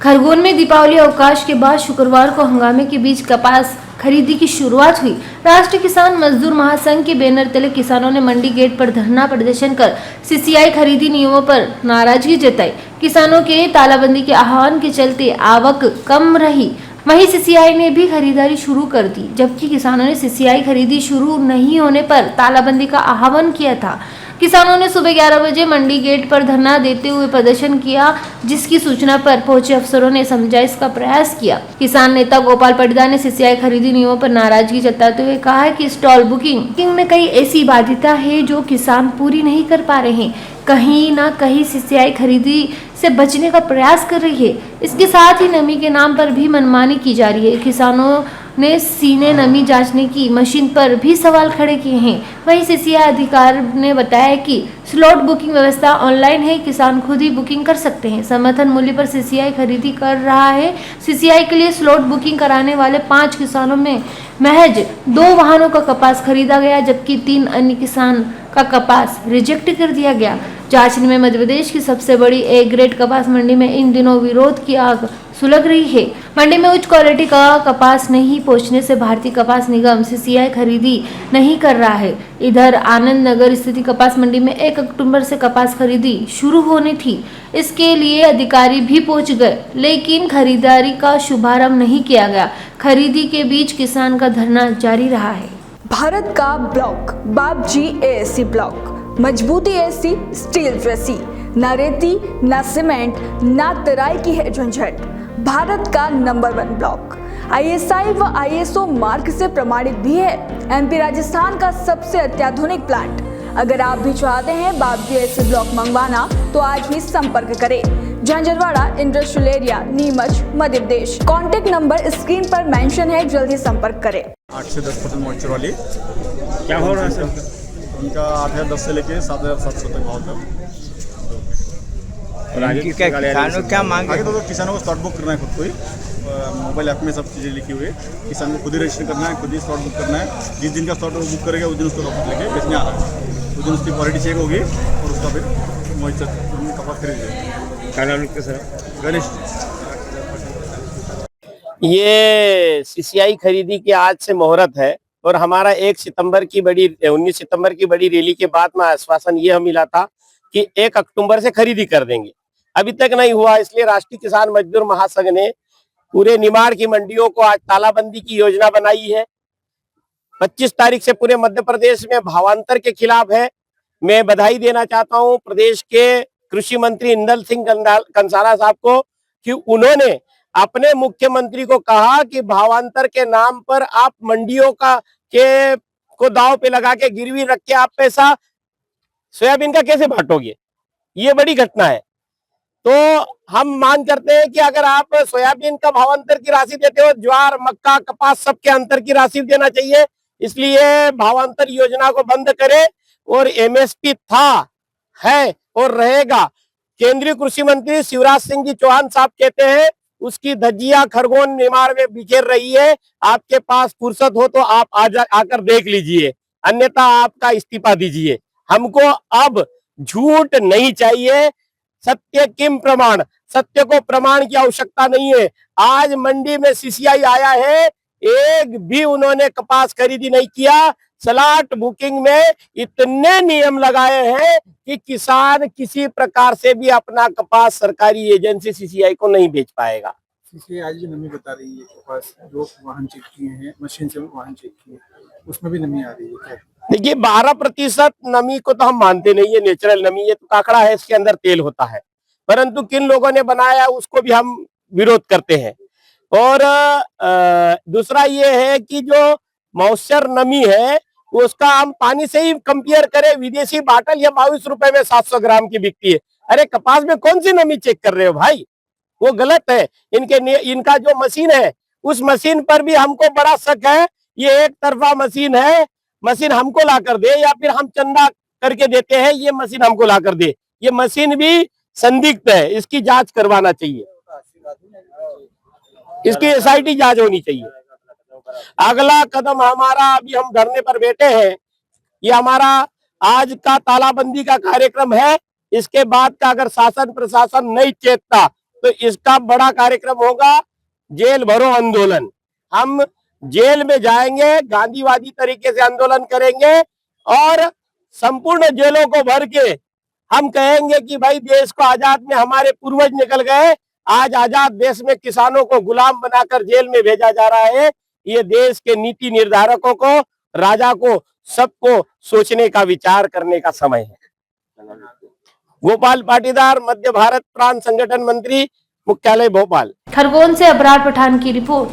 खरगोन में दीपावली अवकाश के बाद शुक्रवार को हंगामे के बीच कपास खरीदी की शुरुआत हुई। राष्ट्रीय किसान मजदूर महासंघ के बैनर तले किसानों ने मंडी गेट पर धरना प्रदर्शन कर सीसीआई खरीदी नियमों पर नाराजगी जताई। किसानों के तालाबंदी के आह्वान के चलते आवक कम रही। वहीं सीसीआई ने भी खरीदारी शुरू कर दी, जबकि किसानों ने सीसीआई खरीदी शुरू नहीं होने पर तालाबंदी का आह्वान किया था। किसानों ने सुबह 11 बजे मंडी गेट पर धरना देते हुए प्रदर्शन किया, जिसकी सूचना पर पहुंचे अफसरों ने समझाइश का प्रयास किया। किसान नेता गोपाल पटदा ने सीसीआई खरीदी नियमों पर नाराजगी जताते हुए कहा है कि स्टॉल बुकिंग में कई ऐसी बाध्यता है जो किसान पूरी नहीं कर पा रहे हैं। कहीं ना कहीं सीसीआई खरीदी से बचने का प्रयास कर रही है। इसके साथ ही नमी के नाम पर भी मनमानी की जा रही है। किसानों ने सीने नमी जांचने की मशीन पर भी सवाल खड़े किए हैं। वहीं सीसीआई अधिकारी ने बताया कि स्लॉट बुकिंग व्यवस्था ऑनलाइन है, किसान खुद ही बुकिंग कर सकते हैं। समर्थन मूल्य पर सीसीआई खरीदी कर रहा है। सीसीआई के लिए स्लॉट बुकिंग कराने वाले 5 किसानों में महज 2 वाहनों का कपास खरीदा गया, जबकि 3 अन्य किसान का कपास रिजेक्ट कर दिया गया। जांचने में मध्य प्रदेश की सबसे बड़ी ए ग्रेड कपास मंडी में इन दिनों विरोध की आग सुलग रही है। मंडी में उच्च क्वालिटी का कपास नहीं पहुंचने से भारतीय कपास निगम सीसीआई खरीदी नहीं कर रहा है। इधर आनंद नगर स्थित कपास मंडी में 1 अक्टूबर से कपास खरीदी शुरू होनी थी। इसके लिए अधिकारी भी पहुंच गए, लेकिन खरीदारी का शुभारंभ नहीं किया गया। खरीदी के बीच किसान का धरना जारी रहा है। भारत का ब्लॉक बापजी एएससी ब्लॉक, मजबूती ऐसी स्टील जैसी, ना रेती ना सीमेंट ना तराई की है झंझट। भारत का नंबर 1 ब्लॉक आईएसआई व आईएसओ मार्क से प्रमाणित भी है। एमपी राजस्थान का सबसे अत्याधुनिक प्लांट। अगर आप भी चाहते हैं बापजी एएससी ब्लॉक मंगवाना तो आज ही संपर्क करें। Jhanjharwada industrial area, Neemuch, Madhya Pradesh. Contact number screen पर मेंशन है, जल्दी संपर्क करें। 8 से 10% मॉइस्चर वाली क्या हो रहा है सर? उनका 8,010 से लेके 7,700 तक भाव था। और आगे क्या किसानों क्या मांग आगे तो किसानों को स्लॉट बुक करना है खुद को ही। मोबाइल ऐप में सब चीज़ें लिखी हुई है। किसान को खुद ही रजिस्टर करना है, खुद ही स्लॉट बुक करना है। जिस दिन का स्लॉट वो बुक करेगा उस दिन उसको वापस लेके बेचने आ रहा है। उस दिन उसकी क्वालिटी चेक होगी और उसका फिर मॉइस्चर कपास खरीदेंगे। क्या नाम लिखते सर? गणेश। ये सीसीआई खरीदी की आज से मुहूर्त है और हमारा 19 सितंबर की बड़ी रैली के बाद में आश्वासन ये मिला था कि 1 अक्टूबर से खरीदी कर देंगे। अभी तक नहीं हुआ, इसलिए राष्ट्रीय किसान मजदूर महासंघ ने पूरे निमाड़ की मंडियों को आज तालाबंदी की योजना बनाई है। 25 तारीख से पूरे मध्य प्रदेश में भावांतर के खिलाफ है। मैं बधाई देना चाहता हूं प्रदेश के कृषि मंत्री इंदल सिंह कंसाला साहब को कि उन्होंने अपने मुख्यमंत्री को कहा कि भावांतर के नाम पर आप मंडियों को दांव पे लगा के गिरवी रख के आप पैसा सोयाबीन का कैसे बांटोगे। ये बड़ी घटना है। तो हम मांग करते हैं कि अगर आप सोयाबीन का भावांतर की राशि देते हो, ज्वार, मक्का, कपास सबके अंतर की राशि देना चाहिए। इसलिए भावांतर योजना को बंद करें और एमएसपी है और रहेगा। केंद्रीय कृषि मंत्री शिवराज सिंह जी चौहान साहब कहते हैं उसकी धज्जियां खरगोन निमाड़ में बिखेर रही है। आपके पास फुर्सत हो तो आप आकर देख लीजिए, अन्यथा आपका इस्तीफा दीजिए। हमको अब झूठ नहीं चाहिए, सत्य किम प्रमाण। सत्य को प्रमाण की आवश्यकता नहीं है। आज मंडी में सीसीआई आया है, एक भी उन्होंने कपास खरीदी नहीं किया। स्लॉट बुकिंग में इतने नियम लगाए हैं कि किसान किसी प्रकार से भी अपना कपास सरकारी एजेंसी सीसीआई को नहीं बेच पाएगा। सीसीआई आज जो नमी बता रही है कपास जो वाहन चेक किए हैं, मशीन से वाहन चेक किए, उसमें भी नमी आ रही है क्या? देखिए 12% नमी को तो हम मानते नहीं है, नेचुरल नमी है तो काकड़ा है, इसके अंदर तेल होता है। परंतु किन लोगों ने बनाया उसको भी हम विरोध करते हैं। और दूसरा ये है कि जो मॉइस्चर नमी है उसका हम पानी से ही कंपेयर करें, विदेशी बाटल या 22 रुपए में 700 ग्राम की बिकती है। अरे कपास में कौन सी नमी चेक कर रहे हो भाई, वो गलत है। इनका जो मशीन है उस मशीन पर भी हमको बड़ा शक है। ये एक तरफा मशीन है, मशीन हमको ला कर दे या फिर हम चंदा करके देते हैं, ये मशीन हमको ला कर दे। ये मशीन भी संदिग्ध है, इसकी जांच करवाना चाहिए, इसकी एसआईटी जांच होनी चाहिए। अगला कदम हमारा, अभी हम धरने पर बैठे हैं, ये हमारा आज का तालाबंदी का कार्यक्रम है। इसके बाद का अगर शासन प्रशासन नहीं चेतता तो इसका बड़ा कार्यक्रम होगा जेल भरो आंदोलन। हम जेल में जाएंगे, गांधीवादी तरीके से आंदोलन करेंगे और संपूर्ण जेलों को भर के हम कहेंगे कि भाई देश को आजाद में हमारे पूर्वज निकल गए, आज आजाद देश में किसानों को गुलाम बनाकर जेल में भेजा जा रहा है। ये देश के नीति निर्धारकों को, राजा को, सबको सोचने का, विचार करने का समय है। गोपाल पाटीदार, मध्य भारत प्रांत संगठन मंत्री, मुख्यालय भोपाल। खरगोन से अबरार पठान की रिपोर्ट।